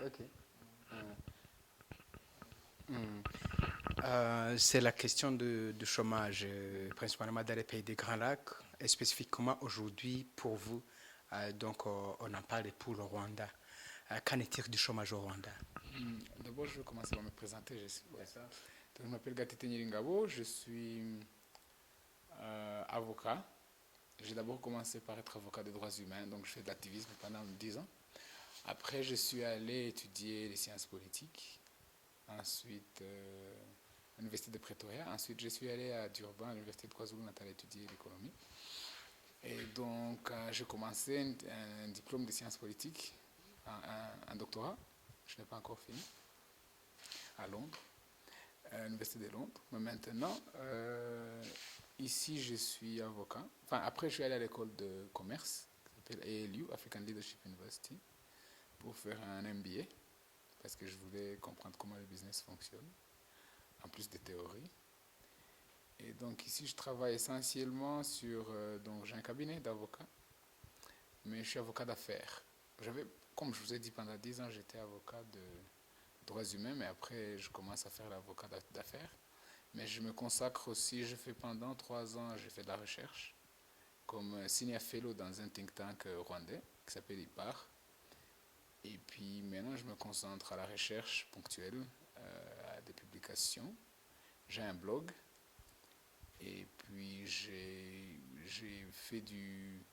Ok. Hmm. C'est la question du chômage, principalement dans les pays des Grands Lacs, et spécifiquement aujourd'hui pour vous. On en parle pour le Rwanda. Qu'en est-il du chômage au Rwanda? D'abord, je vais commencer par me présenter, je suppose. Donc, je m'appelle Gatete Nyiringabo, je suis avocat. J'ai d'abord commencé par être avocat des droits humains, donc je fais de l'activisme pendant 10 ans. Après, je suis allé étudier les sciences politiques, ensuite à l'université de Pretoria. Ensuite, je suis allé à Durban, à l'université de KwaZulu-Natal, étudier l'économie. Et donc, j'ai commencé un diplôme de sciences politiques, un doctorat. Je n'ai pas encore fini, à Londres, à l'université de Londres. Mais maintenant, ici, je suis avocat. Enfin, après, je suis allé à l'école de commerce, qui s'appelle ALU, African Leadership University, pour faire un MBA, parce que je voulais comprendre comment le business fonctionne, en plus des théories. Et donc ici, je travaille essentiellement sur... donc j'ai un cabinet d'avocats, mais je suis avocat d'affaires. J'avais, comme je vous ai dit, pendant 10 ans, j'étais avocat de droits humains, mais après, je commence à faire l'avocat d'affaires. Mais je me consacre aussi, je fais pendant 3 ans, j'ai fait de la recherche, comme senior fellow dans un think tank rwandais, qui s'appelle IPAR. Et puis maintenant, je me concentre à la recherche ponctuelle, à des publications. J'ai un blog, et puis j'ai fait du...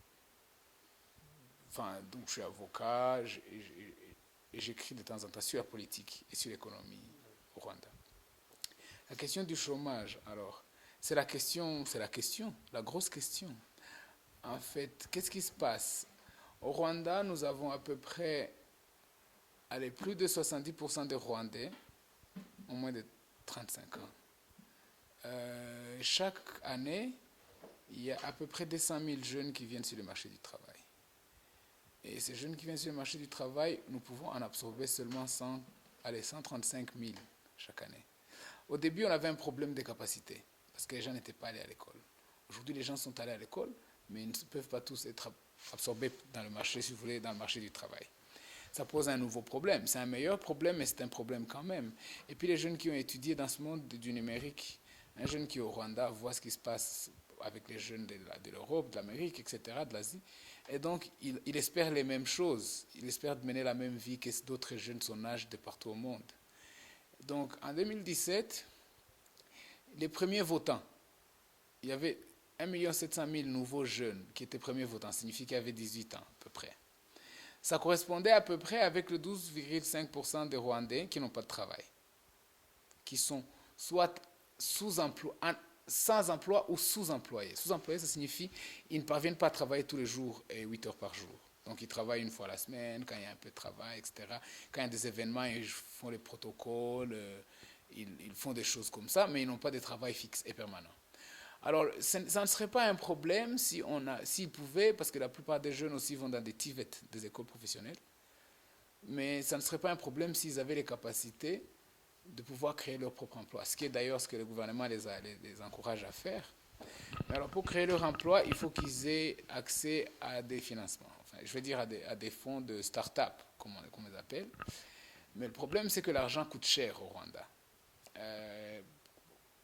Enfin, donc je suis avocat, et j'écris de temps en temps sur la politique et sur l'économie au Rwanda. La question du chômage, alors, la grosse question. En fait, qu'est-ce qui se passe? Au Rwanda, nous avons à peu près, allez, plus de 70% des Rwandais ont moins de 35 ans. Chaque année, il y a à peu près 200 000 jeunes qui viennent sur le marché du travail. Et ces jeunes qui viennent sur le marché du travail, nous pouvons en absorber seulement 135 000 chaque année. Au début, on avait un problème de capacité, parce que les gens n'étaient pas allés à l'école. Aujourd'hui, les gens sont allés à l'école, mais ils ne peuvent pas tous être absorbés dans le marché, si vous voulez, dans le marché du travail. Ça pose un nouveau problème. C'est un meilleur problème, mais c'est un problème quand même. Et puis les jeunes qui ont étudié dans ce monde du numérique, un jeune qui est au Rwanda voit ce qui se passe avec les jeunes de l'Europe, de l'Amérique, etc., de l'Asie. Et donc, il espère les mêmes choses. Il espère mener la même vie que d'autres jeunes de son âge de partout au monde. Donc, en 2017, les premiers votants, il y avait 1 700 000 nouveaux jeunes qui étaient premiers votants, signifie qu'il y avait 18 ans à peu près. Ça correspondait à peu près avec le 12,5% des Rwandais qui n'ont pas de travail, qui sont soit sous-emploi, sans emploi ou sous-employés. Sous-employés, ça signifie qu'ils ne parviennent pas à travailler tous les jours et 8 heures par jour. Donc ils travaillent une fois la semaine, quand il y a un peu de travail, etc. Quand il y a des événements, ils font les protocoles, ils font des choses comme ça, mais ils n'ont pas de travail fixe et permanent. Alors, ça ne serait pas un problème si s'ils pouvaient, parce que la plupart des jeunes aussi vont dans des TVET, des écoles professionnelles, mais ça ne serait pas un problème s'ils avaient les capacités de pouvoir créer leur propre emploi, ce qui est d'ailleurs ce que le gouvernement les encourage à faire. Mais alors, pour créer leur emploi, il faut qu'ils aient accès à des financements, enfin, je veux dire à des fonds de start-up, comme on les appelle. Mais le problème, c'est que l'argent coûte cher au Rwanda. Euh,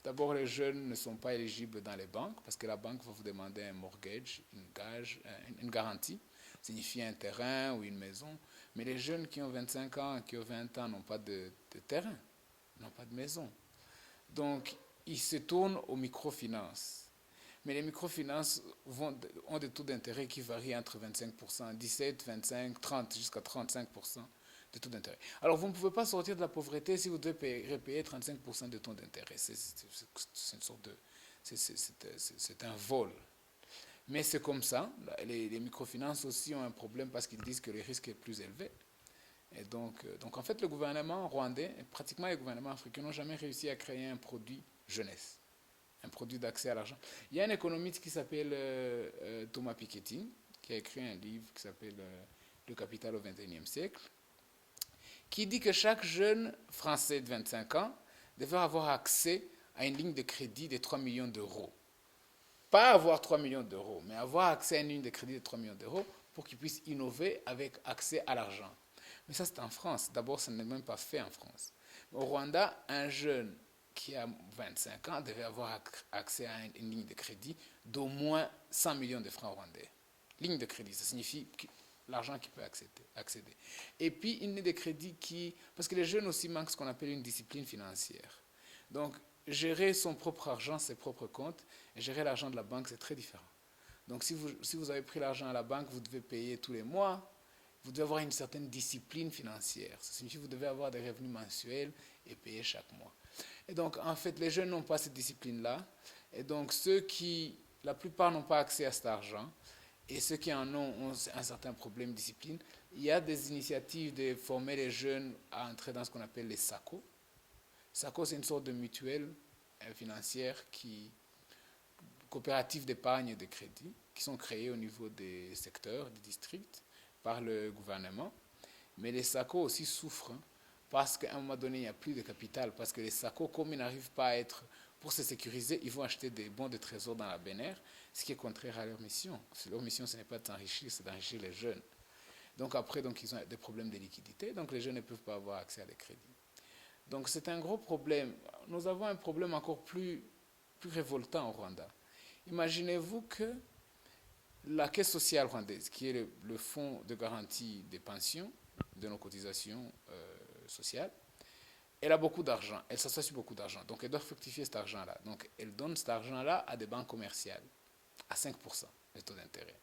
D'abord, les jeunes ne sont pas éligibles dans les banques parce que la banque va vous demander un mortgage, une garantie, signifie un terrain ou une maison. Mais les jeunes qui ont 25 ans, qui ont 20 ans n'ont pas de terrain, n'ont pas de maison. Donc, ils se tournent aux microfinances. Mais les microfinances ont des taux d'intérêt qui varient entre 25%, 17, 25, 30, jusqu'à 35% de taux d'intérêt. Alors, vous ne pouvez pas sortir de la pauvreté si vous devez repayer 35% de taux d'intérêt. C'est une sorte de... C'est un vol. Mais c'est comme ça. Les microfinances aussi ont un problème parce qu'ils disent que le risque est plus élevé. Et donc en fait, le gouvernement rwandais, et pratiquement les gouvernements africains, n'ont jamais réussi à créer un produit jeunesse, un produit d'accès à l'argent. Il y a un économiste qui s'appelle Thomas Piketty, qui a écrit un livre qui s'appelle Le capital au XXIe siècle, qui dit que chaque jeune Français de 25 ans devrait avoir accès à une ligne de crédit de 3 millions d'euros. Pas avoir 3 millions d'euros, mais avoir accès à une ligne de crédit de 3 millions d'euros pour qu'il puisse innover avec accès à l'argent. Mais ça, c'est en France. D'abord, ça n'est même pas fait en France. Au Rwanda, un jeune qui a 25 ans devait avoir accès à une ligne de crédit d'au moins 100 millions de francs rwandais. Ligne de crédit, ça signifie l'argent qui peut accéder. Et puis, une ligne de crédit qui... Parce que les jeunes aussi manquent ce qu'on appelle une discipline financière. Donc, gérer son propre argent, ses propres comptes, et gérer l'argent de la banque, c'est très différent. Donc, si vous avez pris l'argent à la banque, vous devez payer tous les mois. Vous devez avoir une certaine discipline financière. Ça signifie que vous devez avoir des revenus mensuels et payer chaque mois. Et donc, en fait, les jeunes n'ont pas cette discipline-là. Et donc, la plupart n'ont pas accès à cet argent. Et ceux qui en ont un certain problème de discipline. Il y a des initiatives de former les jeunes à entrer dans ce qu'on appelle les SACO. SACO, c'est une sorte de mutuelle financière coopératives d'épargne et de crédit, qui sont créées au niveau des secteurs, des districts, par le gouvernement. Mais les SACO aussi souffrent parce qu'à un moment donné, il n'y a plus de capital. Parce que les SACO, comme ils n'arrivent pas à être, pour se sécuriser, ils vont acheter des bons de trésor dans la BNR, ce qui est contraire à leur mission. Leur mission, ce n'est pas de s'enrichir, c'est d'enrichir les jeunes. Donc après, ils ont des problèmes de liquidité, donc les jeunes ne peuvent pas avoir accès à des crédits. Donc c'est un gros problème. Nous avons un problème encore plus révoltant au Rwanda. Imaginez-vous que la caisse sociale rwandaise, qui est le fonds de garantie des pensions, de nos cotisations sociales, elle a beaucoup d'argent, elle s'associe sur beaucoup d'argent, donc elle doit fructifier cet argent-là. Donc elle donne cet argent-là à des banques commerciales, à 5% de taux d'intérêt.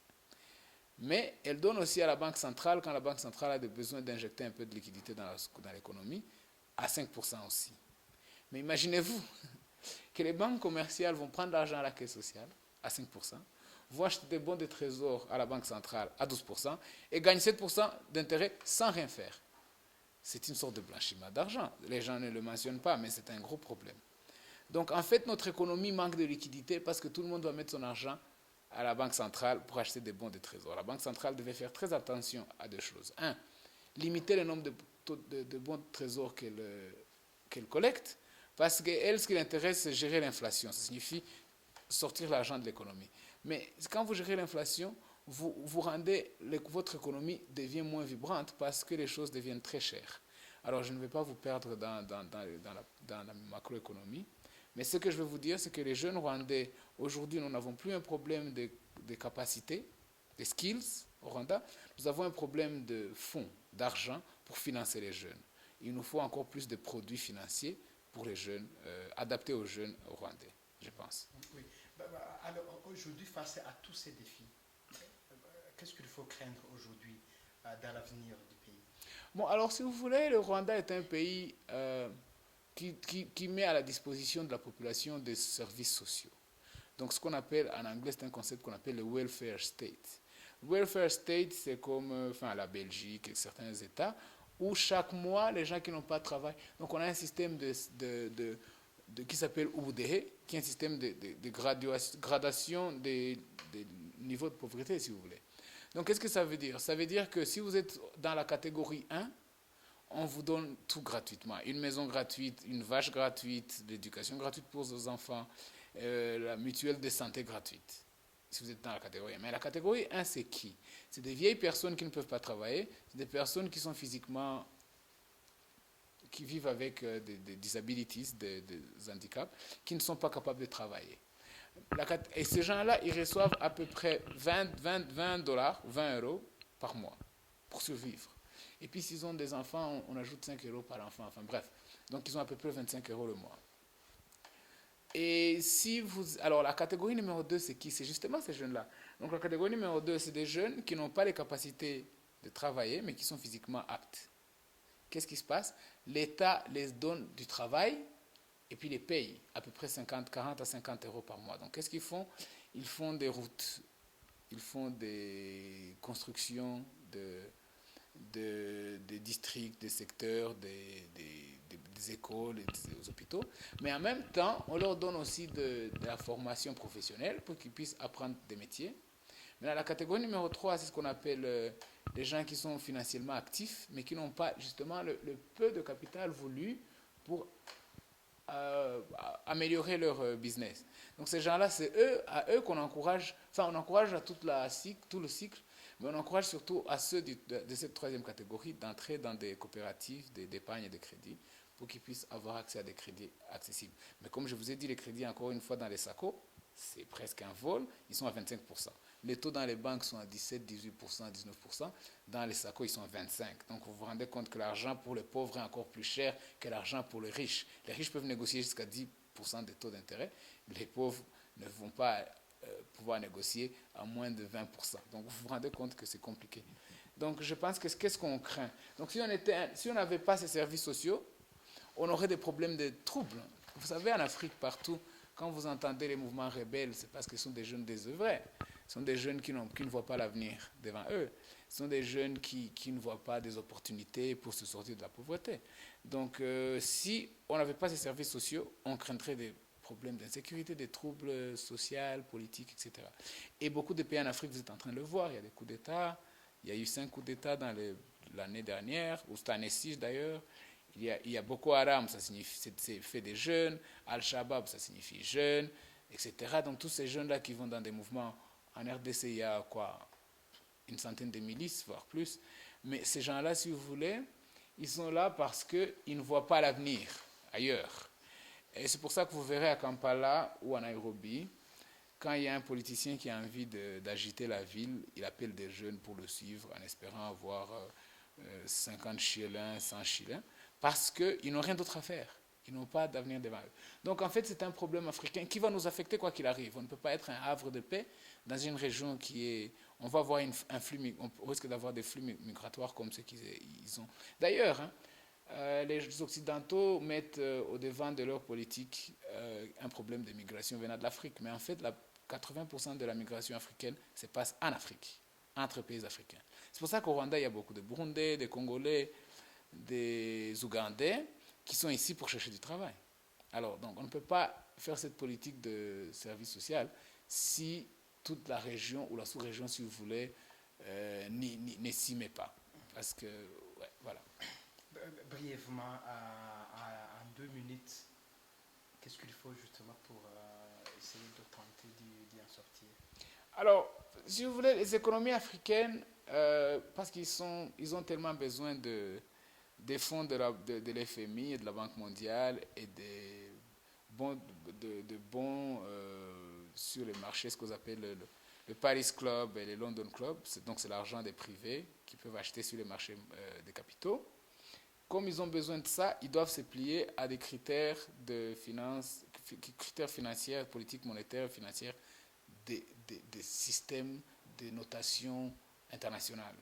Mais elle donne aussi à la banque centrale, quand la banque centrale a besoin d'injecter un peu de liquidité dans l'économie, à 5% aussi. Mais imaginez-vous que les banques commerciales vont prendre l'argent à la caisse sociale, à 5%, vont acheter des bons de trésor à la banque centrale à 12% et gagnent 7% d'intérêt sans rien faire. C'est une sorte de blanchiment d'argent. Les gens ne le mentionnent pas, mais c'est un gros problème. Donc en fait, notre économie manque de liquidité parce que tout le monde doit mettre son argent à la banque centrale pour acheter des bons de trésor. La banque centrale devait faire très attention à deux choses. Un, limiter le nombre de bons de trésor qu'elle collecte, parce qu'elle, ce qui l'intéresse, c'est gérer l'inflation. Ça signifie sortir l'argent de l'économie. Mais quand vous gérez l'inflation, vous rendez, votre économie devient moins vibrante parce que les choses deviennent très chères. Alors, je ne vais pas vous perdre dans la macroéconomie, mais ce que je veux vous dire, c'est que les jeunes Rwandais, aujourd'hui, nous n'avons plus un problème de capacité, de skills au Rwanda, nous avons un problème de fonds, d'argent pour financer les jeunes. Il nous faut encore plus de produits financiers pour les jeunes, adaptés aux jeunes rwandais, je pense. Oui. Alors aujourd'hui, face à tous ces défis, qu'est-ce qu'il faut craindre aujourd'hui dans l'avenir du pays? Bon, alors si vous voulez, le Rwanda est un pays qui met à la disposition de la population des services sociaux. Donc ce qu'on appelle, en anglais, c'est un concept qu'on appelle le welfare state. Le welfare state, c'est comme la Belgique et certains États, où chaque mois, les gens qui n'ont pas de travail, donc on a un système qui s'appelle UBDE, qui est un système de gradation des niveaux de pauvreté, si vous voulez. Donc, qu'est-ce que ça veut dire? Ça veut dire que si vous êtes dans la catégorie 1, on vous donne tout gratuitement. Une maison gratuite, une vache gratuite, l'éducation gratuite pour vos enfants, la mutuelle de santé gratuite, si vous êtes dans la catégorie 1. Mais la catégorie 1, c'est qui? C'est des vieilles personnes qui ne peuvent pas travailler, c'est des personnes qui sont physiquement... qui vivent avec des disabilities, des handicaps, qui ne sont pas capables de travailler. Et ces gens-là, ils reçoivent à peu près 20 dollars, 20 euros par mois pour survivre. Et puis s'ils ont des enfants, on ajoute 5 euros par enfant, enfin bref. Donc ils ont à peu près 25 euros le mois. Et alors la catégorie numéro 2, c'est qui? C'est justement ces jeunes-là. Donc la catégorie numéro 2, c'est des jeunes qui n'ont pas les capacités de travailler, mais qui sont physiquement aptes. Qu'est-ce qui se passe? L'État les donne du travail et puis les paye à peu près 40 à 50 euros par mois. Donc qu'est-ce qu'ils font? Ils font des routes, ils font des constructions des districts, des secteurs, des écoles, des hôpitaux. Mais en même temps, on leur donne aussi de la formation professionnelle pour qu'ils puissent apprendre des métiers. Mais la catégorie numéro 3, c'est ce qu'on appelle les gens qui sont financièrement actifs, mais qui n'ont pas justement le peu de capital voulu pour améliorer leur business. Donc ces gens-là, c'est à eux qu'on encourage, on encourage à tout le cycle, Mais on encourage surtout à ceux de cette troisième catégorie d'entrer dans des coopératives d'épargne et de crédit pour qu'ils puissent avoir accès à des crédits accessibles. Mais comme je vous ai dit, les crédits, encore une fois, dans les SACO, c'est presque un vol, ils sont à 25%. Les taux dans les banques sont à 17, 18%, 19%. Dans les SACO, ils sont à 25%. Donc vous vous rendez compte que l'argent pour les pauvres est encore plus cher que l'argent pour les riches. Les riches peuvent négocier jusqu'à 10% de taux d'intérêt. Les pauvres ne vont pas pouvoir négocier à moins de 20%. Donc vous vous rendez compte que c'est compliqué. Donc je pense que qu'est-ce qu'on craint? Donc si on n'avait pas ces services sociaux, on aurait des problèmes de troubles. Vous savez, en Afrique, partout, quand vous entendez les mouvements rebelles, c'est parce que ce sont des jeunes désœuvrés. Ce sont des jeunes qui ne voient pas l'avenir devant eux. Ce sont des jeunes qui ne voient pas des opportunités pour se sortir de la pauvreté. Donc, si on n'avait pas ces services sociaux, on craindrait des problèmes d'insécurité, des troubles sociaux, politiques, etc. Et beaucoup de pays en Afrique, vous êtes en train de le voir, il y a des coups d'État. Il y a eu 5 coups d'État dans l'année dernière, ou cette année-ci d'ailleurs. Il y a Boko Haram, ça signifie c'est fait des jeunes, Al-Shabaab, ça signifie jeunes, etc. Donc tous ces jeunes-là qui vont dans des mouvements, en RDC, il y a quoi, une centaine de milices, voire plus. Mais ces gens-là, si vous voulez, ils sont là parce qu'ils ne voient pas l'avenir ailleurs. Et c'est pour ça que vous verrez à Kampala ou à Nairobi, quand il y a un politicien qui a envie d'agiter la ville, il appelle des jeunes pour le suivre en espérant avoir 50 shillings, 100 shillings, parce qu'ils n'ont rien d'autre à faire. Ils n'ont pas d'avenir devant eux. Donc en fait, c'est un problème africain qui va nous affecter quoi qu'il arrive. On ne peut pas être un havre de paix dans une région qui est... On va avoir un flux, on risque d'avoir des flux migratoires comme ceux qu'ils ont. D'ailleurs, les Occidentaux mettent au devant de leur politique un problème de migration venant de l'Afrique. Mais en fait, 80% de la migration africaine se passe en Afrique, entre pays africains. C'est pour ça qu'au Rwanda, il y a beaucoup de Burundais, des Congolais, des Ougandais qui sont ici pour chercher du travail. Alors, donc, on ne peut pas faire cette politique de service social si toute la région ou la sous-région, si vous voulez, ne s'y met pas. Parce que, ouais, voilà. Brièvement, en 2 minutes, qu'est-ce qu'il faut justement pour essayer de tenter d'y en sortir? Alors, si vous voulez, les économies africaines, parce ils ont tellement besoin des fonds de l'FMI et de la Banque mondiale et des bons, de bons sur les marchés, ce qu'on appelle le Paris Club et le London Club. Donc c'est l'argent des privés qui peuvent acheter sur les marchés des capitaux. Comme ils ont besoin de ça, ils doivent se plier à des critères critères financiers, politiques, monétaires, financières, des systèmes de notation internationale.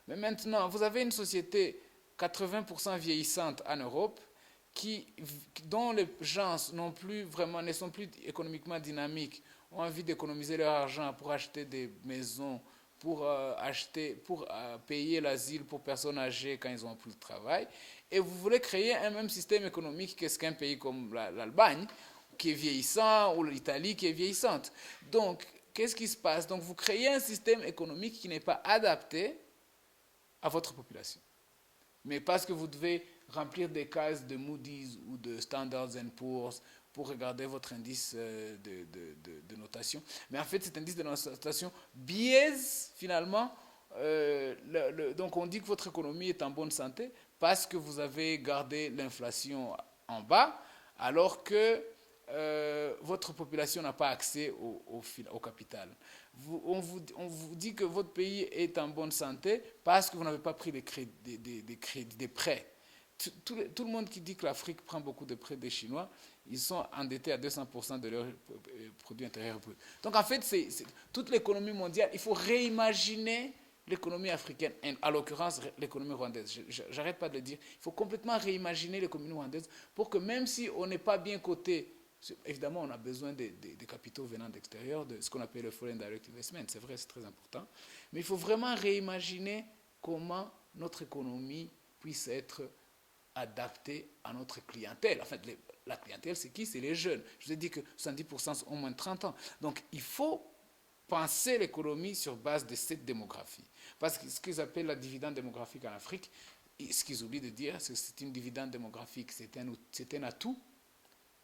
Mais maintenant, vous avez une société 80% vieillissante en Europe dont les gens ne sont plus économiquement dynamiques, ont envie d'économiser leur argent pour acheter des maisons, pour payer l'asile pour personnes âgées quand ils n'ont plus de travail. Et vous voulez créer un même système économique qu'un pays comme l'Allemagne, qui est vieillissant, ou l'Italie qui est vieillissante. Donc, qu'est-ce qui se passe? Donc, vous créez un système économique qui n'est pas adapté à votre population. Mais parce que vous devez remplir des cases de Moody's ou de Standard & Poor's pour regarder votre indice de notation. Mais en fait, cet indice de notation biaise finalement. Donc on dit que votre économie est en bonne santé parce que vous avez gardé l'inflation en bas, alors que votre population n'a pas accès au capital. On vous dit que votre pays est en bonne santé parce que vous n'avez pas pris des prêts. Tout le monde qui dit que l'Afrique prend beaucoup de prêts des Chinois, ils sont endettés à 200% de leur produit intérieur brut. Donc en fait, toute l'économie mondiale, il faut réimaginer l'économie africaine, en l'occurrence l'économie rwandaise. J'arrête pas de le dire. Il faut complètement réimaginer l'économie rwandaise pour que même si on n'est pas bien coté, évidemment on a besoin des capitaux venant d'extérieur, de ce qu'on appelle le foreign direct investment, c'est vrai, c'est très important, mais il faut vraiment réimaginer comment notre économie puisse être adaptée à notre clientèle. En fait, la clientèle, c'est qui? C'est les jeunes. Je vous ai dit que 70% ont moins de 30 ans. Donc, il faut penser l'économie sur base de cette démographie. Parce que ce qu'ils appellent la dividende démographique en Afrique, ce qu'ils oublient de dire, c'est que c'est une dividende démographique, c'est un atout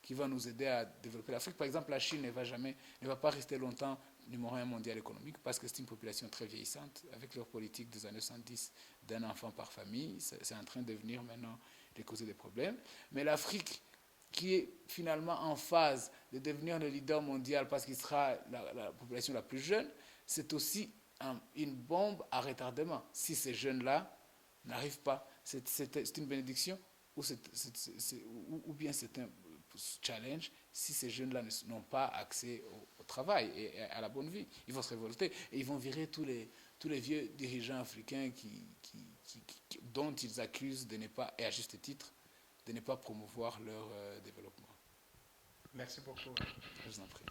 qui va nous aider à développer l'Afrique. Par exemple, la Chine ne va pas rester longtemps numéro 1 mondial économique parce que c'est une population très vieillissante. Avec leur politique des années 70 d'un enfant par famille, c'est en train de devenir maintenant les causes des problèmes. Mais l'Afrique, qui est finalement en phase de devenir le leader mondial parce qu'il sera la population la plus jeune, c'est aussi une bombe à retardement. Si ces jeunes-là n'arrivent pas, c'est une bénédiction ou bien c'est un challenge si ces jeunes-là n'ont pas accès au travail et à la bonne vie. Ils vont se révolter et ils vont virer tous les vieux dirigeants africains dont ils accusent de ne pas, et à juste titre, de ne pas promouvoir leur développement. Merci beaucoup. Je vous en prie.